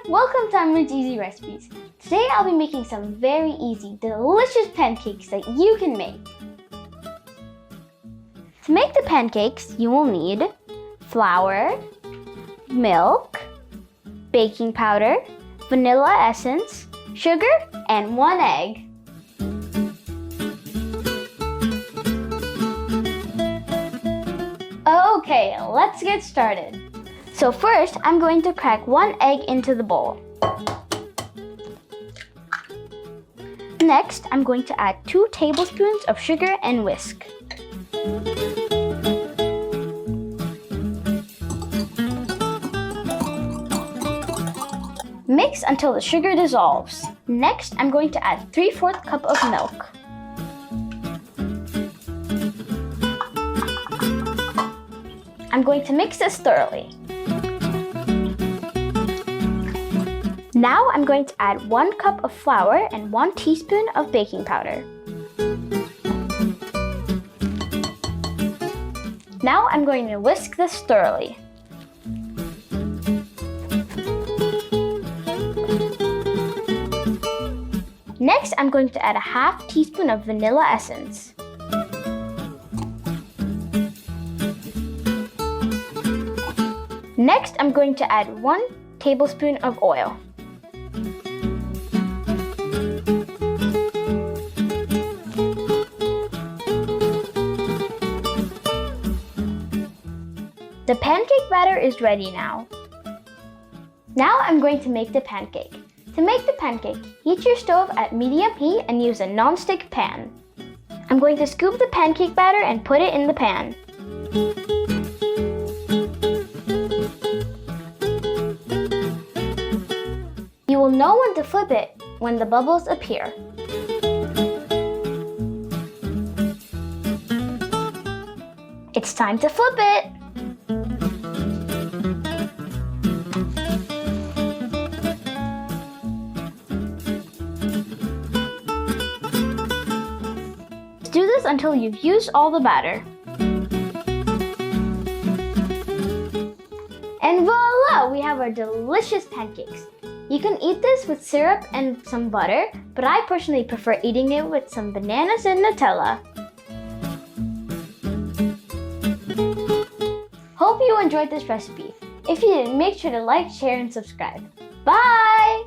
welcome to Amrit's Easy Recipes. Today I'll be making some very easy, delicious pancakes that you can make. To make the pancakes, you will need flour, milk, baking powder, vanilla essence, sugar, and 1 egg. Okay, let's get started. So first, I'm going to crack 1 egg into the bowl. Next, I'm going to add 2 tablespoons of sugar and whisk. Mix until the sugar dissolves. Next, I'm going to add 3/4 cup of milk. I'm going to mix this thoroughly. Now I'm going to add 1 cup of flour and 1 teaspoon of baking powder. Now I'm going to whisk this thoroughly. Next, I'm going to add a 1/2 teaspoon of vanilla essence. Next, I'm going to add 1 tablespoon of oil. The pancake batter is ready now. Now I'm going to make the pancake. To make the pancake, heat your stove at medium heat and use a non-stick pan. I'm going to scoop the pancake batter and put it in the pan. You will know when to flip it when the bubbles appear. It's time to flip it! Do this until you've used all the batter. And voila! We have our delicious pancakes. You can eat this with syrup and some butter, but I personally prefer eating it with some bananas and Nutella. Hope you enjoyed this recipe. If you did, make sure to like, share, and subscribe. Bye!